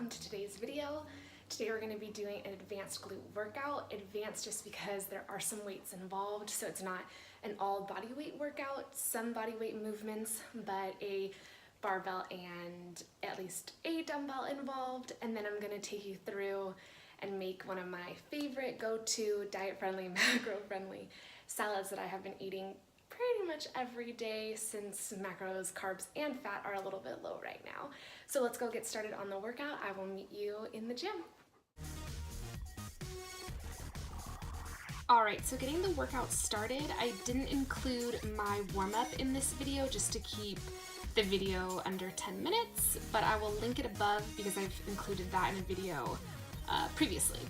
welcome to today's video. Today we're going to be doing an advanced glute workout. Advanced just because there are some weights involved, so it's not an all body weight workout, some body weight movements, but a barbell and at least a dumbbell involved. And then I'm going to take you through and make one of my favorite go-to diet-friendly, macro-friendly salads that I have been eating pretty much every day since macros, carbs, and fat are a little bit low right now. So let's go get started on the workout. I will meet you in the gym. Alright, so getting the workout started, I didn't include my warm-up in this video just to keep the video under 10 minutes, but I will link it above because I've included that in a video previously.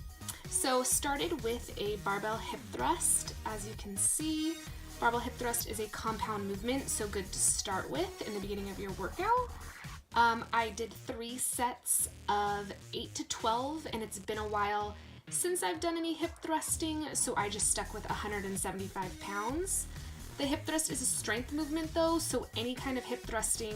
So started with a barbell hip thrust. As you can see, barbell hip thrust is a compound movement, so good to start with in the beginning of your workout. I did 3 sets of 8 to 12, and it's been a while since I've done any hip thrusting, so I just stuck with 175 pounds. The hip thrust is a strength movement though, so any kind of hip thrusting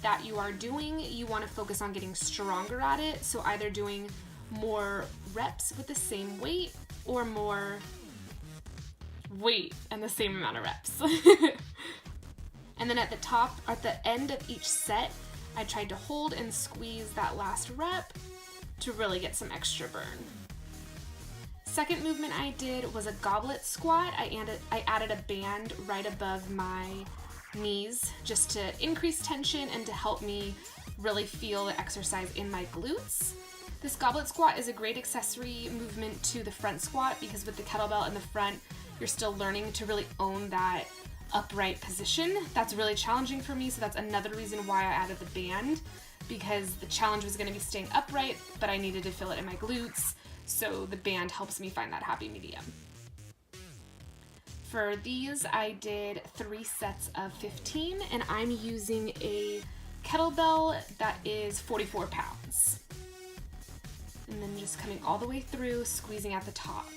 that you are doing, you want to focus on getting stronger at it, so either doing more reps with the same weight or more weight and the same amount of reps. And then at the end of each set, I tried to hold and squeeze that last rep to really get some extra burn. Second movement I did was a goblet squat. I added a band right above my knees just to increase tension and to help me really feel the exercise in my glutes. This goblet squat is a great accessory movement to the front squat because with the kettlebell in the front, you're still learning to really own that upright position. That's really challenging for me, so that's another reason why I added the band, because the challenge was going to be staying upright, but I needed to feel it in my glutes, so the band helps me find that happy medium. For these, I did 3 sets of 15, and I'm using a kettlebell that is 44 pounds. And then just coming all the way through, squeezing at the top.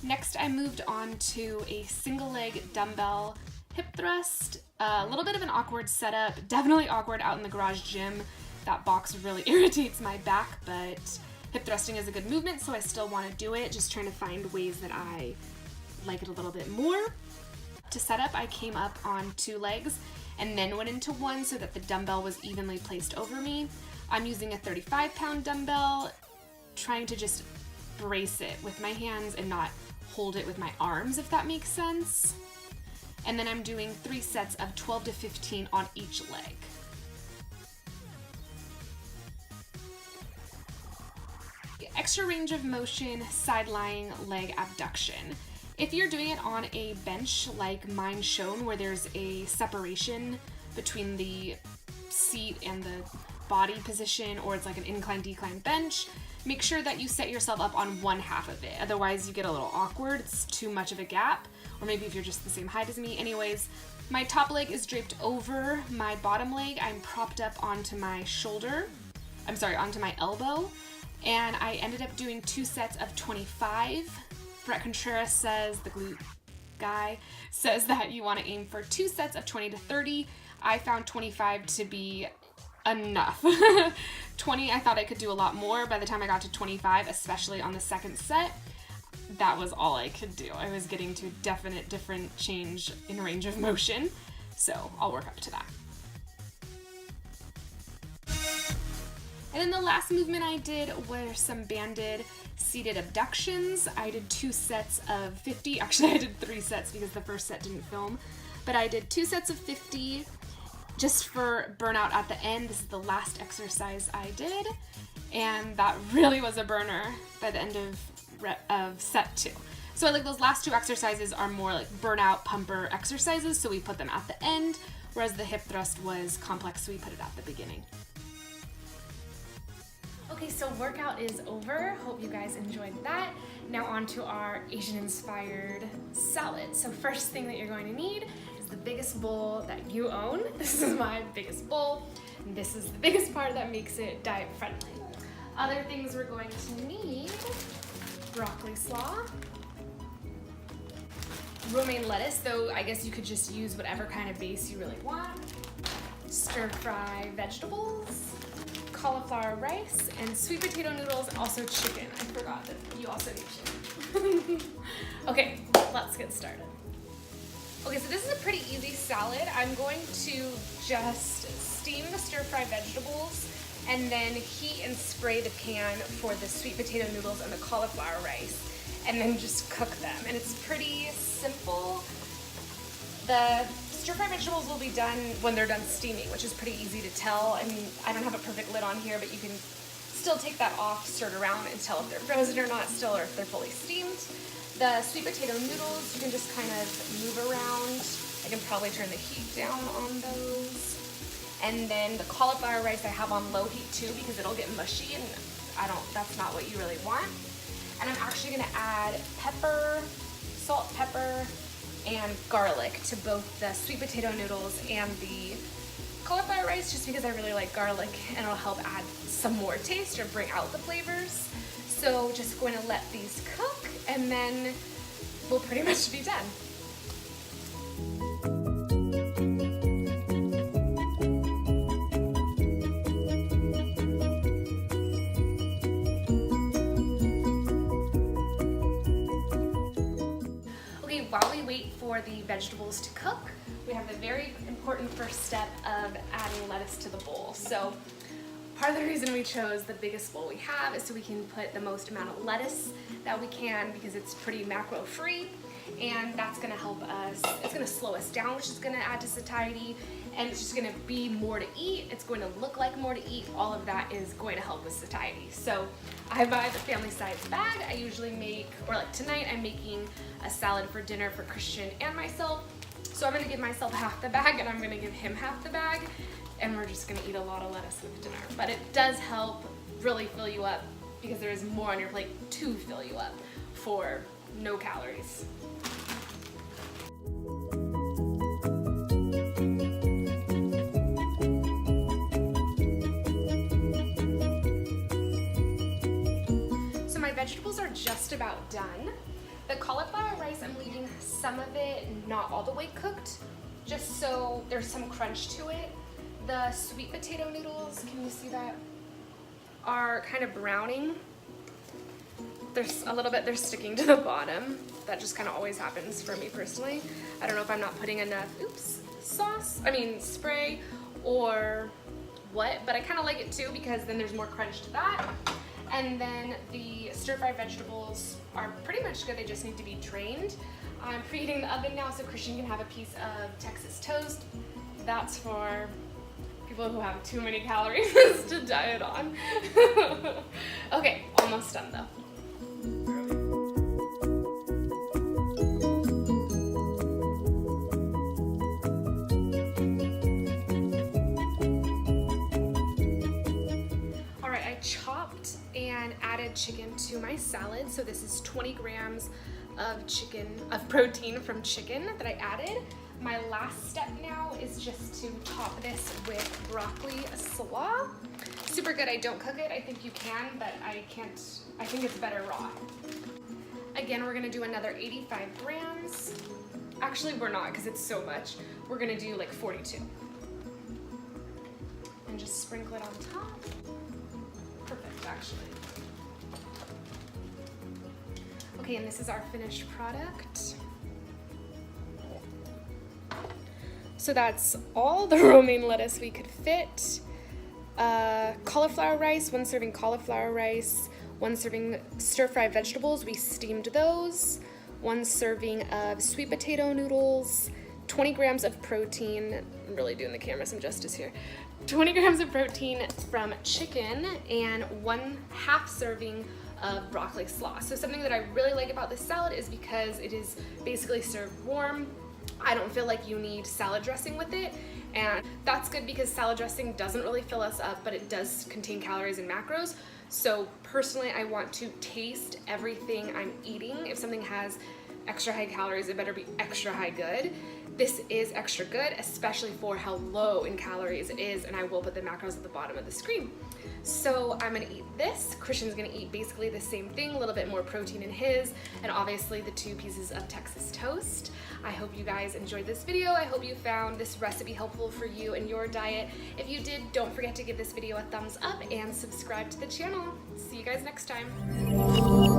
Next, I moved on to a single leg dumbbell hip thrust. A little bit of an awkward setup, definitely awkward out in the garage gym. That box really irritates my back, but hip thrusting is a good movement, so I still want to do it, just trying to find ways that I like it a little bit more. To set up, I came up on 2 legs and then went into 1 so that the dumbbell was evenly placed over me. I'm using a 35-pound dumbbell, trying to just brace it with my hands and not hold it with my arms, if that makes sense. And then I'm doing 3 sets of 12 to 15 on each leg. Extra range of motion, side lying leg abduction. If you're doing it on a bench like mine shown, where there's a separation between the seat and the body position, or it's like an incline-decline bench, make sure that you set yourself up on one half of it. Otherwise you get a little awkward, it's too much of a gap, or maybe if you're just the same height as me. Anyways, my top leg is draped over my bottom leg. I'm propped up onto my onto my elbow, and I ended up doing 2 sets of 25. Brett Contreras says, the glute guy, says that you want to aim for 2 sets of 20 to 30. I found 25 to be enough. 20, I thought I could do a lot more. By the time I got to 25, especially on the second set, that was all I could do. I was getting to a definite different change in range of motion, so I'll work up to that. And then the last movement I did were some banded seated abductions. I did 2 sets of 50. Actually, I did 3 sets because the first set didn't film, but I did 2 sets of 50 just for burnout at the end. This is the last exercise I did, and that really was a burner by the end of set 2. So like those last 2 exercises are more like burnout pumper exercises, so we put them at the end, whereas the hip thrust was complex, so we put it at the beginning. Okay, so workout is over. Hope you guys enjoyed that. Now on to our Asian-inspired salad. So first thing that you're going to need is the biggest bowl that you own. This is my biggest bowl, and this is the biggest part that makes it diet-friendly. Other things we're going to need: broccoli slaw, romaine lettuce, though I guess you could just use whatever kind of base you really want, stir-fry vegetables, cauliflower rice, and sweet potato noodles, also chicken. I forgot that you also need chicken. Okay, let's get started. Okay, so this is a pretty easy salad. I'm going to just steam the stir-fry vegetables and then heat and spray the pan for the sweet potato noodles and the cauliflower rice, and then just cook them. And it's pretty simple. The stir-fry vegetables will be done when they're done steaming, which is pretty easy to tell. I mean, I don't have a perfect lid on here, but you can still take that off, stir it around, and tell if they're frozen or not still, or if they're fully steamed. The sweet potato noodles, you can just kind of move around. I can probably turn the heat down on those. And then the cauliflower rice I have on low heat too, because it'll get mushy, and that's not what you really want. And I'm actually gonna add pepper, salt, pepper, and garlic to both the sweet potato noodles and the cauliflower rice, just because I really like garlic and it'll help add some more taste or bring out the flavors. So just going to let these cook, and then we'll pretty much be done. Okay, while we wait for the vegetables to cook, we have the very important first step of adding lettuce to the bowl. So part of the reason we chose the biggest bowl we have is so we can put the most amount of lettuce that we can, because it's pretty macro free, and that's gonna help us, it's gonna slow us down, which is gonna add to satiety, and it's just gonna be more to eat, it's going to look like more to eat, all of that is going to help with satiety. So I buy the family size bag. I usually make, or like tonight I'm making a salad for dinner for Christian and myself. So I'm gonna give myself half the bag and I'm gonna give him half the bag, and we're just gonna eat a lot of lettuce with dinner. But it does help really fill you up, because there is more on your plate to fill you up for no calories. So my vegetables are just about done. The cauliflower rice, I'm leaving some of it not all the way cooked, just so there's some crunch to it. The sweet potato noodles, can you see that, are kind of browning. There's a little bit, they're sticking to the bottom. That just kind of always happens for me personally. I don't know if I'm not putting enough, spray or what, but I kind of like it too, because then there's more crunch to that. And then the stir-fry vegetables are pretty much good, they just need to be drained. I'm preheating the oven now so Christian can have a piece of Texas toast. That's for people who have too many calories to diet on. Okay, almost done though. All right, I chopped and added chicken to my salad. So this is 20 grams of protein from chicken that I added. My last step now is just to top this with broccoli slaw. Super good. I don't cook it. I think you can, but I think it's better raw. Again, we're gonna do another 85 grams. Actually, we're not, because it's so much. We're gonna do like 42. And just sprinkle it on top. Perfect, actually. Okay, and this is our finished product. So that's all the romaine lettuce we could fit. Cauliflower rice, 1 serving cauliflower rice, 1 serving stir-fried vegetables, we steamed those, 1 serving of sweet potato noodles, 20 grams of protein, I'm really doing the camera some justice here, 20 grams of protein from chicken, and 1/2 serving of broccoli slaw. So something that I really like about this salad is because it is basically served warm. I don't feel like you need salad dressing with it, and that's good because salad dressing doesn't really fill us up, but it does contain calories and macros. So personally, I want to taste everything I'm eating. If something has extra high calories, it better be extra high good. This is extra good, especially for how low in calories it is, and I will put the macros at the bottom of the screen. So I'm gonna eat this. Christian's gonna eat basically the same thing, a little bit more protein in his, and obviously the 2 pieces of Texas toast. I hope you guys enjoyed this video. I hope you found this recipe helpful for you and your diet. If you did, don't forget to give this video a thumbs up and subscribe to the channel. See you guys next time.